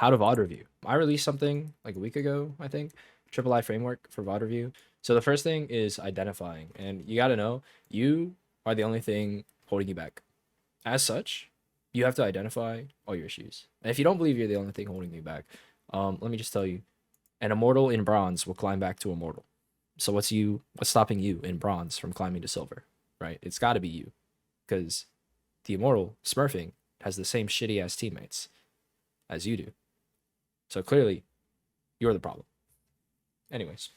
how to VOD review. I released something like a week ago, I think, Triple I framework for VOD review. So the first thing is identifying, and you got to know you are the only thing holding you back. As such, you have to identify all your issues. And if you don't believe you're the only thing holding you back, let me just tell you, an immortal in bronze will climb back to immortal. So what's stopping you in bronze from climbing to silver, right? It's got to be you, because the immortal smurfing has the same shitty ass teammates as you do. So clearly, you're the problem. Anyways,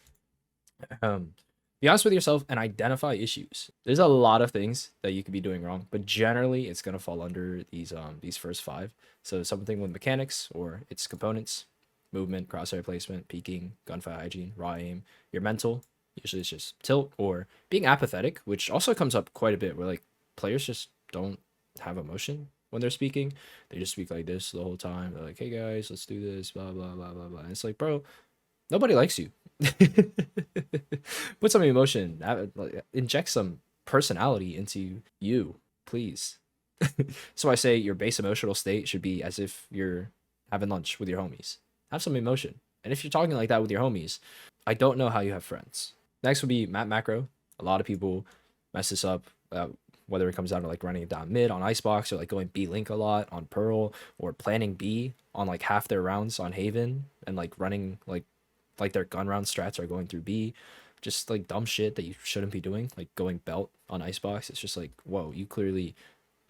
be honest with yourself and identify issues. There's a lot of things that you could be doing wrong, but generally it's gonna fall under these first five. So something with mechanics or its components, movement, crosshair placement, peeking, gunfight hygiene, raw aim, your mental. Usually it's just tilt or being apathetic, which also comes up quite a bit where like players just don't have emotion when they're speaking. They just speak like this the whole time. They're like, hey guys, let's do this, blah blah blah blah blah. And it's like, bro, nobody likes you. Put some emotion, inject some personality into you, please. So I say your base emotional state should be as if you're having lunch with your homies. Have some emotion. And if you're talking like that with your homies, I don't know how you have friends. Next would be map macro. A lot of people mess this up, whether it comes down to like running it down mid on Icebox or like going B Link a lot on Pearl or planning B on like half their rounds on Haven and like running like their gun round strats are going through B. Just like dumb shit that you shouldn't be doing, like going belt on Icebox. It's just like, whoa, you clearly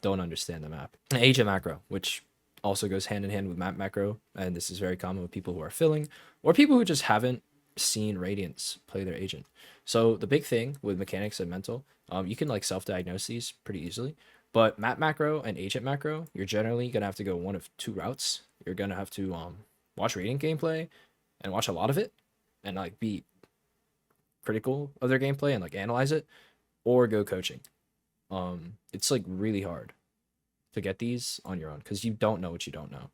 don't understand the map. And agent macro, which also goes hand in hand with map macro, and this is very common with people who are filling or people who just haven't seen Radiance play their agent. So the big thing with mechanics and mental, you can like self-diagnose these pretty easily, but map macro and agent macro, you're generally gonna have to go one of two routes. You're gonna have to watch Radiant gameplay and watch a lot of it and like be critical of their gameplay and like analyze it, or go coaching. It's like really hard to get these on your own because you don't know what you don't know,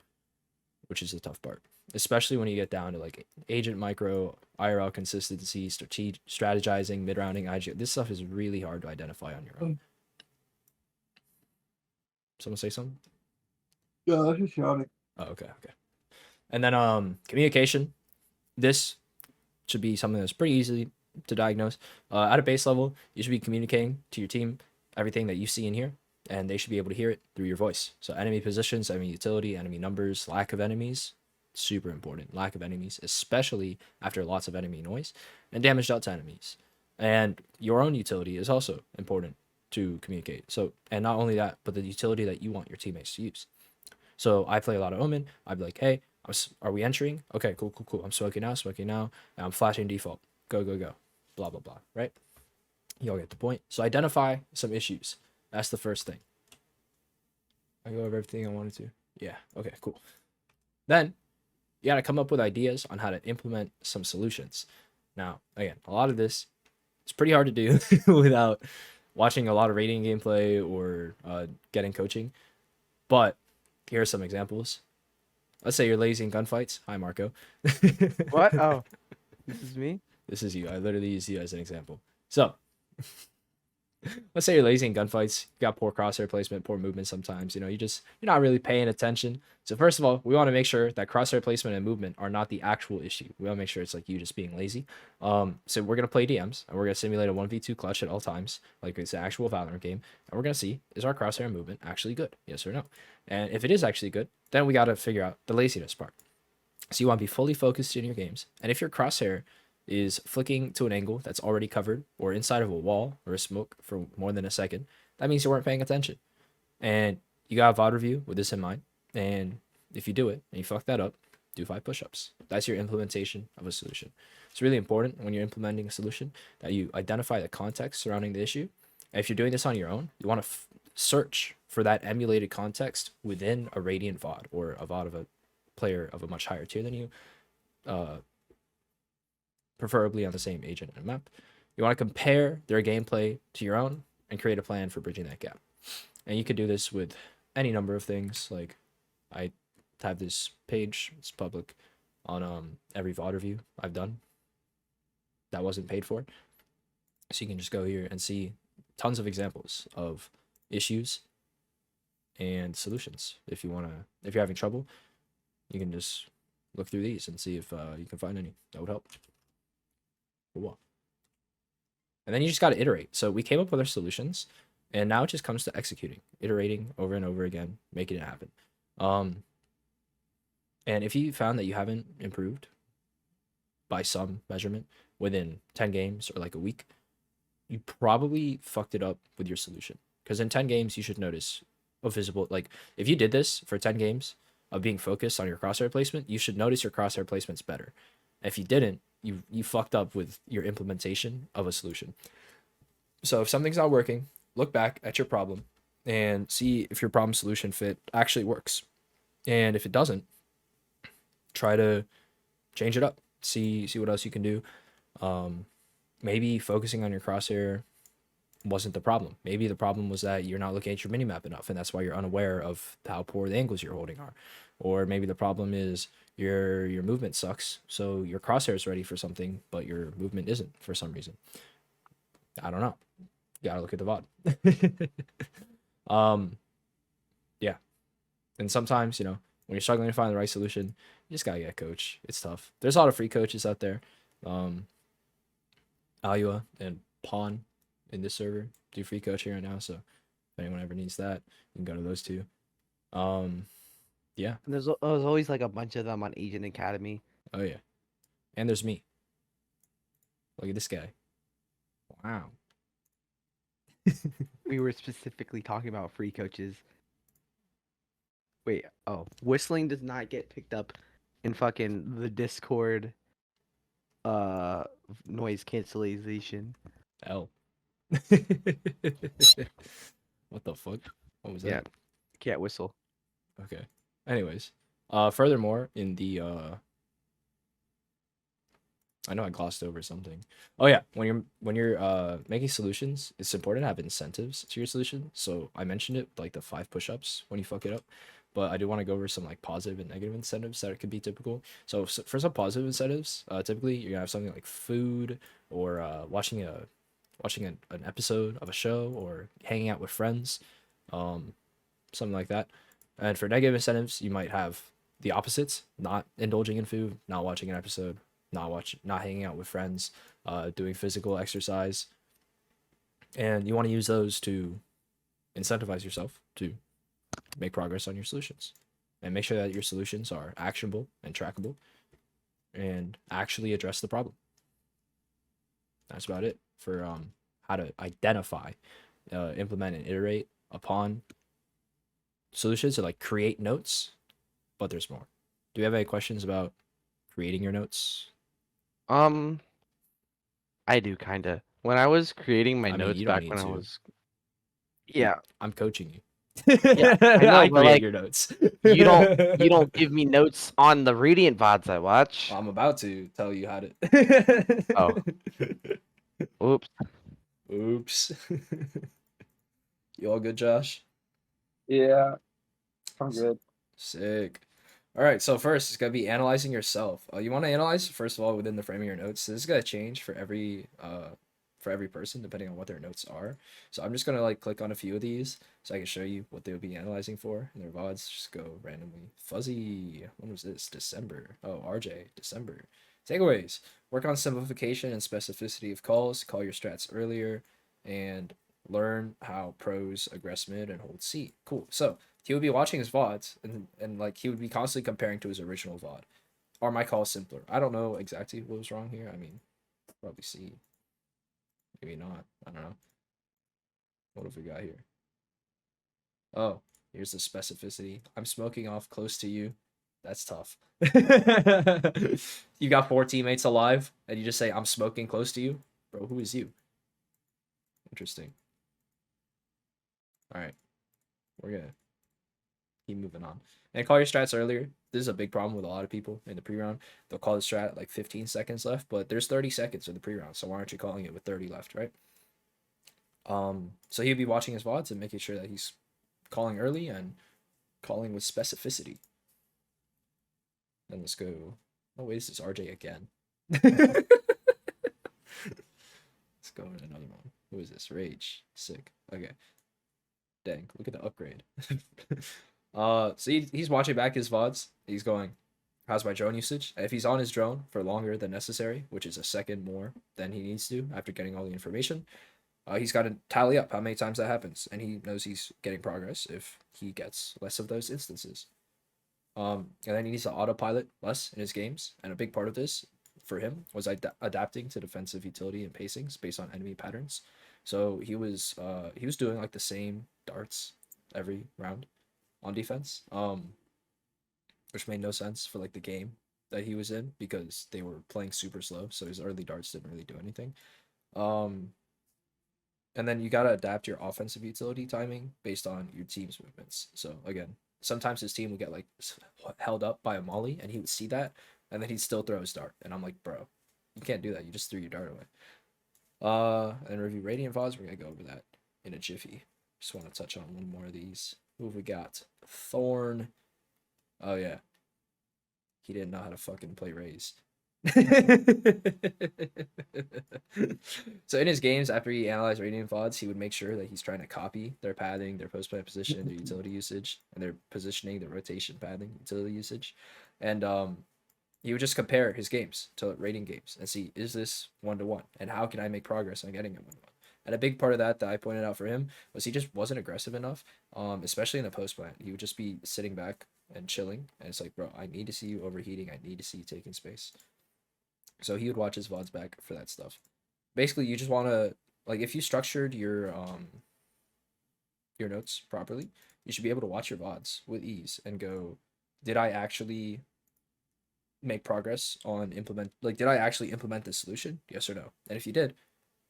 which is the tough part, especially when you get down to like agent micro, IRL consistency, strategizing, mid rounding, IG. This stuff is really hard to identify on your own. Someone say something? Yeah, that's just chaotic. Oh, okay. And then communication. This should be something that's pretty easy to diagnose. At a base level, you should be communicating to your team everything that you see in here, and they should be able to hear it through your voice. So enemy positions, enemy utility, enemy numbers, lack of enemies, super important. Lack of enemies, especially after lots of enemy noise, and damage dealt to enemies. And your own utility is also important to communicate. So, and not only that, but the utility that you want your teammates to use. So I play a lot of Omen. I'd be like, hey, are we entering? Okay, cool. I'm smoking now, and I'm flashing default. Go. Blah, blah, blah, right? Y'all get the point. So identify some issues. That's the first thing. I go over everything I wanted to. Yeah, okay, cool. Then you gotta come up with ideas on how to implement some solutions. Now, again, a lot of this it's pretty hard to do without watching a lot of rating gameplay or getting coaching. But here are some examples. Let's say you're lazy in gunfights. Hi, Marco. What? Oh, this is me? This is you. I literally use you as an example. So, let's say you're lazy in gunfights. You got poor crosshair placement, poor movement sometimes. You know, you're not really paying attention. So first of all, we want to make sure that crosshair placement and movement are not the actual issue. We want to make sure it's like you just being lazy. So we're gonna play DMs and we're gonna simulate a 1v2 clutch at all times, like it's an actual Valorant game, and we're gonna see is our crosshair movement actually good? Yes or no? And if it is actually good, then we gotta figure out the laziness part. So you want to be fully focused in your games, and if your crosshair is flicking to an angle that's already covered or inside of a wall or a smoke for more than a second, that means you weren't paying attention. And you got a VOD review with this in mind. And if you do it and you fuck that up, do 5 push-ups. That's your implementation of a solution. It's really important when you're implementing a solution that you identify the context surrounding the issue. And if you're doing this on your own, you want to search for that emulated context within a Radiant VOD or a VOD of a player of a much higher tier than you, preferably on the same agent and map. You want to compare their gameplay to your own and create a plan for bridging that gap. And you could do this with any number of things. Like I have this page, it's public, on every VOD review I've done that wasn't paid for. So you can just go here and see tons of examples of issues and solutions if you're having trouble. you can just look through these and see if you can find any that would help. Cool. And then you just got to iterate. So we came up with our solutions, and now it just comes to executing, iterating over and over again, making it happen. And if you found that you haven't improved by some measurement within 10 games or like a week, you probably fucked it up with your solution. Because in 10 games, you should notice a visible, like if you did this for 10 games of being focused on your crosshair placement, you should notice your crosshair placement's better. If you didn't, you fucked up with your implementation of a solution. So if something's not working, look back at your problem and see if your problem solution fit actually works. And if it doesn't, try to change it up. See what else you can do. Maybe focusing on your crosshair wasn't the problem. Maybe the problem was that you're not looking at your minimap enough, and that's why you're unaware of how poor the angles you're holding are. Or maybe the problem is your movement sucks, so your crosshair is ready for something, but your movement isn't for some reason. I don't know. You gotta look at the VOD. Yeah. And sometimes, when you're struggling to find the right solution, you just gotta get a coach. It's tough. There's a lot of free coaches out there. Alua and Pawn in this server do free coaching right now, so if anyone ever needs that, you can go to those two. Yeah. And there's always like a bunch of them on Agent Academy. Oh yeah. And there's me. Look at this guy. Wow. We were specifically talking about free coaches. Wait, whistling does not get picked up in fucking the Discord noise cancellation. L. What the fuck? What was that? Yeah, can't whistle. Okay. Anyways, furthermore, in the I know I glossed over something. Oh yeah, when you're making solutions, it's important to have incentives to your solution. So I mentioned it, like the 5 push-ups when you fuck it up, but I do want to go over some like positive and negative incentives that could be typical. So for some positive incentives, typically you're gonna have something like food or watching an episode of a show or hanging out with friends, something like that. And for negative incentives, you might have the opposites: not indulging in food, not watching an episode, not hanging out with friends, doing physical exercise. And you want to use those to incentivize yourself to make progress on your solutions and make sure that your solutions are actionable and trackable and actually address the problem. That's about it for how to identify, implement, and iterate upon solutions, to like create notes. But there's more. Do you have any questions about creating your notes? I do kinda. When I was creating my I mean, notes you don't back need when I to. was, yeah, I'm coaching you. yeah, I know, I but create like your notes. you don't give me notes on the Radiant VODs I watch. Well, I'm about to tell you how to. Oh, oops. Oops. You all good, Josh? Yeah, I'm good. Sick. All right, so first it's gonna be analyzing yourself. You want to analyze first of all within the frame of your notes. This is gonna change for every person depending on what their notes are. So I'm just gonna like click on a few of these so I can show you what they would be analyzing for in their VODs. Just go randomly. Fuzzy. When was this? December. Oh, RJ. December. Takeaways: work on simplification and specificity of calls. Call your strats earlier, and learn how pros aggress mid and hold C. Cool. So he would be watching his VODs and like he would be constantly comparing to his original VOD. Are my calls simpler? I don't know exactly what was wrong here. I mean, probably C. Maybe not. I don't know. What have we got here? Oh, here's the specificity. I'm smoking off close to you. That's tough. You got 4 teammates alive and you just say, I'm smoking close to you? Bro, who is you? Interesting. All right. We're going to keep moving on. And call your strats earlier. This is a big problem with a lot of people in the pre-round. They'll call the strat like 15 seconds left, but there's 30 seconds in the pre-round, so why aren't you calling it with 30 left, right? So he'd be watching his VODs and making sure that he's calling early and calling with specificity. Then let's go. Oh wait, this is RJ again. Let's go with another one. Who is this? Rage. Sick. Okay. Dang, look at the upgrade. So he's watching back his VODs. He's going, how's my drone usage? If he's on his drone for longer than necessary, which is a second more than he needs to after getting all the information, he's got to tally up how many times that happens, and he knows he's getting progress if he gets less of those instances. And then he needs to autopilot less in his games, and a big part of this for him was adapting to defensive utility and pacings based on enemy patterns. So he was doing like the same darts every round on defense, which made no sense for like the game that he was in because they were playing super slow, so his early darts didn't really do anything. Um, and then you gotta adapt your offensive utility timing based on your team's movements. So again, sometimes his team would get like held up by a molly, and he would see that, and then he'd still throw his dart, and I'm like, bro, you can't do that. You just threw your dart away. And review Radiant VODs. We're gonna go over that in a jiffy. Just want to touch on one more of these. Who have we got? Thorn. Oh yeah, he didn't know how to fucking play Raze. So in his games, after he analyzed Radiant VODs, he would make sure that he's trying to copy their pathing, their post-plant position, their utility usage, and their positioning, their rotation pathing, utility usage. And he would just compare his games to rating games and see, is this 1-to-1? And how can I make progress on getting it 1-to-1? And a big part of that I pointed out for him was he just wasn't aggressive enough, especially in the post plant. He would just be sitting back and chilling, and it's like, bro, I need to see you overheating. I need to see you taking space. So he would watch his VODs back for that stuff. Basically, you just want to, like, if you structured your notes properly, you should be able to watch your VODs with ease and go, did I actually make progress on did I actually implement this solution? Yes or no? And if you did,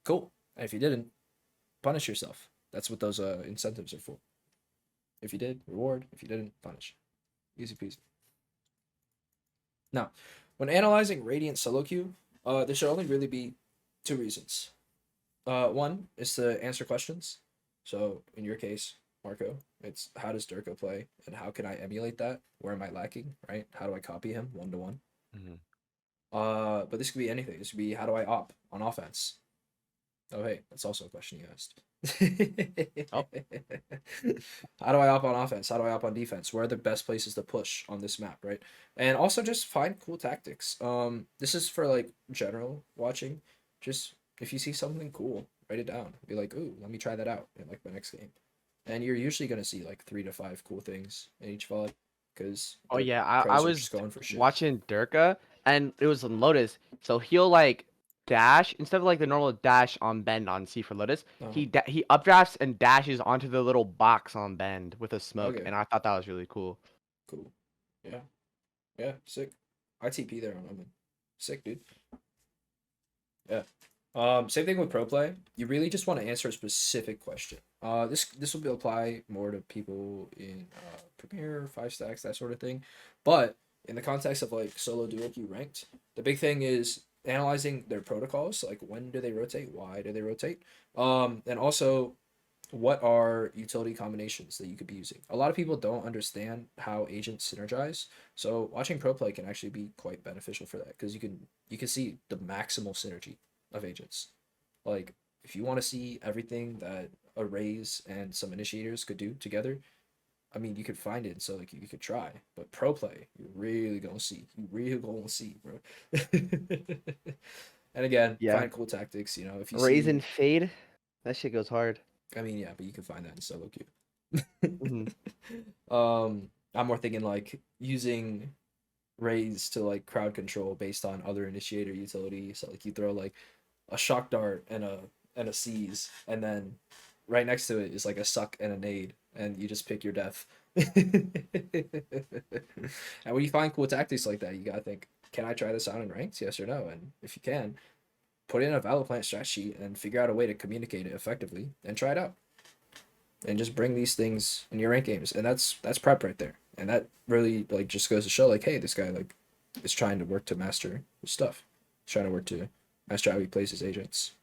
cool. And if you didn't, punish yourself. That's what those incentives are for. If you did, reward. If you didn't, punish. Easy peasy. Now, when analyzing Radiant soloQ, there should only really be two reasons. One is to answer questions. So in your case, Marco, it's how does Durka play and how can I emulate that? Where am I lacking? Right? How do I copy him 1-to-1? But this could be anything. This could be how do I op on offense? Oh hey, that's also a question you asked. Oh. How do I op on offense? How do I op on defense? Where are the best places to push on this map, right? And also just find cool tactics. This is for like general watching. Just if you see something cool, write it down. Be like, ooh, let me try that out in like my next game. And you're usually gonna see like 3 to 5 cool things in each VOD because Oh the yeah, I pros are was just going for shit. watching Durka, and it was on Lotus. So he'll like dash instead of like the normal dash on bend on C for Lotus. Uh-huh. He updrafts and dashes onto the little box on bend with a smoke, Okay. and I thought that was really cool. Cool. Yeah. Yeah. Sick. ITP there on Omen. Sick, dude. Yeah. Same thing with pro play. You really just want to answer a specific question. This will apply more to people in Premiere, 5 stacks, that sort of thing. But in the context of like solo duo queue ranked, the big thing is analyzing their protocols. Like when do they rotate? Why do they rotate? And also what are utility combinations that you could be using? A lot of people don't understand how agents synergize. So watching pro play can actually be quite beneficial for that because you can see the maximal synergy of agents. Like if you want to see everything that arrays and some initiators could do together, I mean you could find it. So like you could try, but pro play you're really gonna see. You really gonna see, bro. And again, Yeah, find cool tactics. You know, if you raise see, and fade, that shit goes hard. I mean, yeah, but you can find that in solo queue. Mhm. I'm more thinking like using raise to like crowd control based on other initiator utility. So like you throw like a shock dart and a seize, and then right next to it is like a suck and a nade, and you just pick your death. And when you find cool tactics like that, you gotta think, can I try this out in ranks? Yes or no? And if you can, put in a Valorant strat sheet and figure out a way to communicate it effectively and try it out. And just bring these things in your rank games. And that's prep right there. And that really like just goes to show like, hey, this guy like is trying to work to master his stuff. He's trying to work to master how he plays his agents.